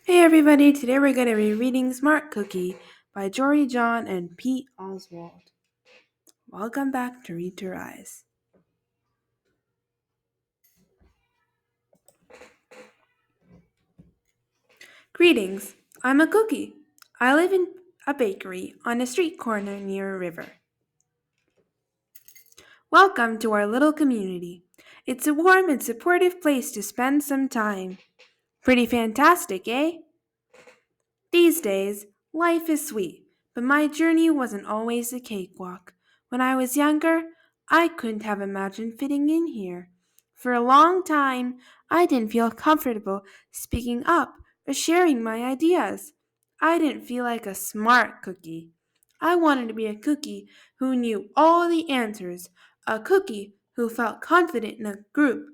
Hey everybody, today we're going to be reading Smart Cookie by Jory John and Pete Oswald. Welcome back to Read to Rise. Greetings, I'm a cookie. I live in a bakery on a street corner near a river. Welcome to our little community. It's a warm and supportive place to spend some time. Pretty fantastic, eh? These days, life is sweet, but my journey wasn't always a cakewalk. When I was younger, I couldn't have imagined fitting in here. For a long time, I didn't feel comfortable speaking up or sharing my ideas. I didn't feel like a smart cookie. I wanted to be a cookie who knew all the answers, a cookie who felt confident in a group,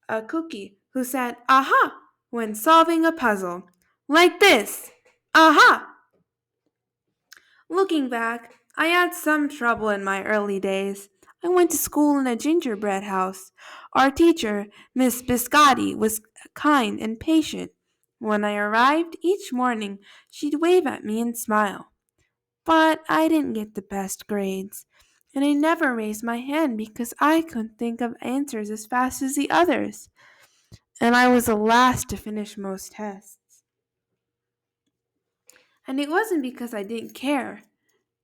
a cookie who said, aha, when solving a puzzle. Like this. Aha! Looking back, I had some trouble in my early days. I went to school in a gingerbread house. Our teacher, Miss Biscotti, was kind and patient. When I arrived each morning, she'd wave at me and smile. But I didn't get the best grades, and I never raised my hand because I couldn't think of answers as fast as the others, and I was the last to finish most tests. And it wasn't because I didn't care.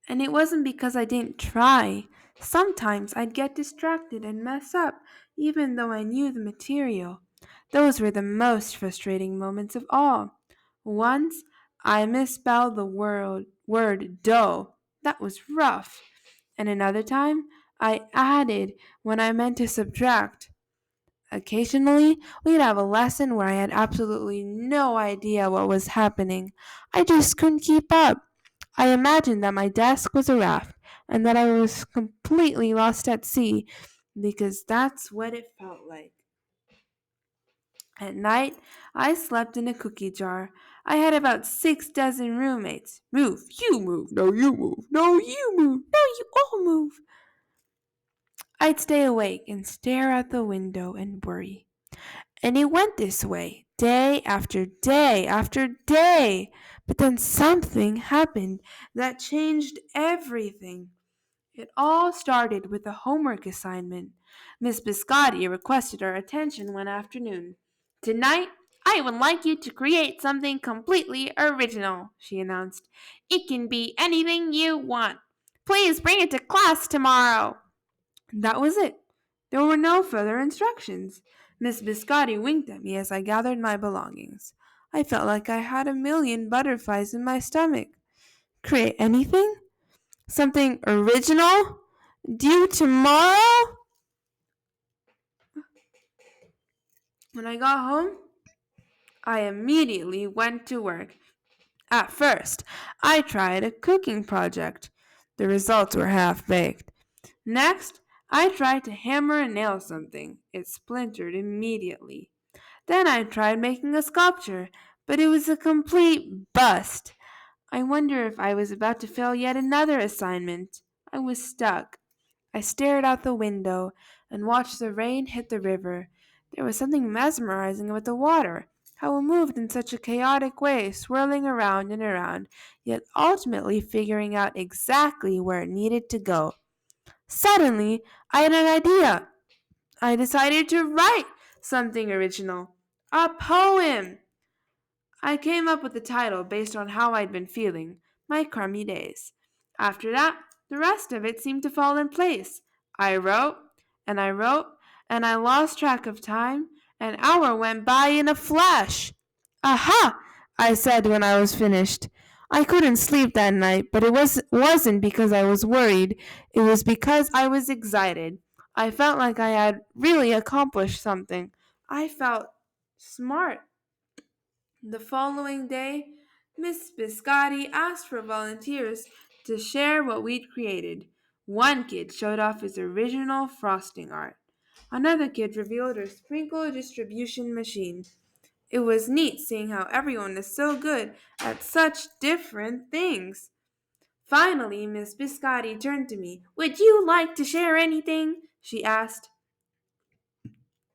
And it wasn't because I didn't try. Sometimes I'd get distracted and mess up, even though I knew the material. Those were the most frustrating moments of all. Once, I misspelled the word dough. That was rough. And another time, I added when I meant to subtract. Occasionally, we'd have a lesson where I had absolutely no idea what was happening. I just couldn't keep up. I imagined that my desk was a raft and that I was completely lost at sea because that's what it felt like. At night, I slept in a cookie jar. I had about 6 dozen roommates. Move, you move, no, you move, no, you move, no, you all move. I'd stay awake and stare out the window and worry. And it went this way, day after day after day. But then something happened that changed everything. It all started with a homework assignment. Miss Biscotti requested our attention one afternoon. Tonight, I would like you to create something completely original, she announced. It can be anything you want. Please bring it to class tomorrow. That was it. There were no further instructions. Miss Biscotti winked at me as I gathered my belongings. I felt like I had a million butterflies in my stomach. Create anything? Something original? Due tomorrow? When I got home, I immediately went to work. At first, I tried a cooking project. The results were half baked. Next, I tried to hammer and nail something. It splintered immediately. Then I tried making a sculpture, but it was a complete bust. I wonder if I was about to fail yet another assignment. I was stuck. I stared out the window and watched the rain hit the river. There was something mesmerizing about the water, how it moved in such a chaotic way, swirling around and around, yet ultimately figuring out exactly where it needed to go. Suddenly, I had an idea. I decided to write something original. A poem! I came up with the title based on how I'd been feeling, my crummy days. After that, the rest of it seemed to fall in place. I wrote, and I wrote, and I lost track of time. An hour went by in a flash. Aha! I said when I was finished. I couldn't sleep that night, but wasn't because I was worried. It was because I was excited. I felt like I had really accomplished something. I felt smart. The following day, Miss Biscotti asked for volunteers to share what we'd created. One kid showed off his original frosting art. Another kid revealed her sprinkle distribution machine. It was neat seeing how everyone is so good at such different things. Finally, Miss Biscotti turned to me. Would you like to share anything? She asked.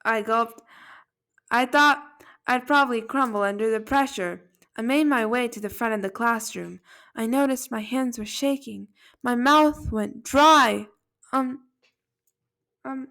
I gulped. I thought I'd probably crumble under the pressure. I made my way to the front of the classroom. I noticed my hands were shaking. My mouth went dry. Um, um,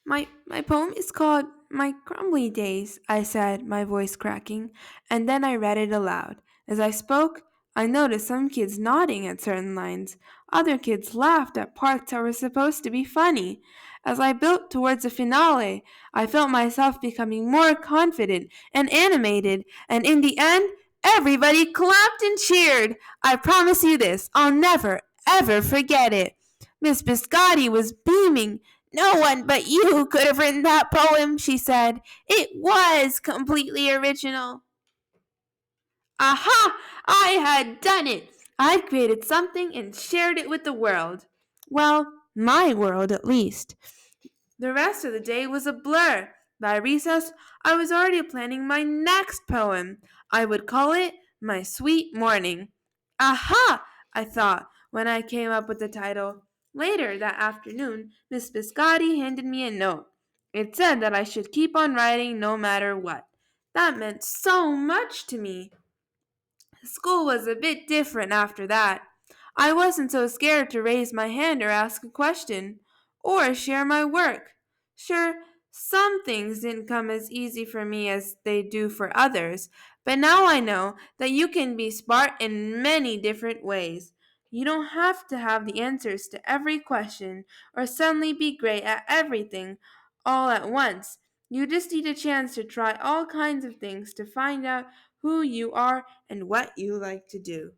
my poem is called My Crumbly Days, I said, my voice cracking, and then I read it aloud. As I spoke, I noticed some kids nodding at certain lines. Other kids laughed at parts that were supposed to be funny. As I built towards the finale, I felt myself becoming more confident and animated, and in the end, everybody clapped and cheered. I promise you this, I'll never, ever forget it. Miss Biscotti was beaming. No one but you could have written that poem, she said. It was completely original. Aha! I had done it! I'd created something and shared it with the world. Well, my world at least. The rest of the day was a blur. By recess, I was already planning my next poem. I would call it My Sweet Morning. Aha! I thought when I came up with the title. Later that afternoon, Miss Biscotti handed me a note. It said that I should keep on writing no matter what. That meant so much to me. School was a bit different after that. I wasn't so scared to raise my hand or ask a question, or share my work. Sure, some things didn't come as easy for me as they do for others, but now I know that you can be smart in many different ways. You don't have to have the answers to every question or suddenly be great at everything all at once. You just need a chance to try all kinds of things to find out who you are and what you like to do.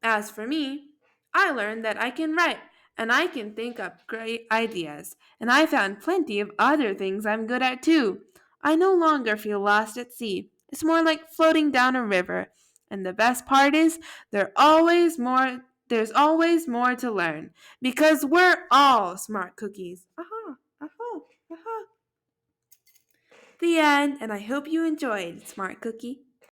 As for me, I learned that I can write and I can think up great ideas, and I found plenty of other things I'm good at too. I no longer feel lost at sea. It's more like floating down a river. And the best part is there's always more to learn because we're all smart cookies. Aha, aha, aha. The end, and I hope you enjoyed, Smart Cookie.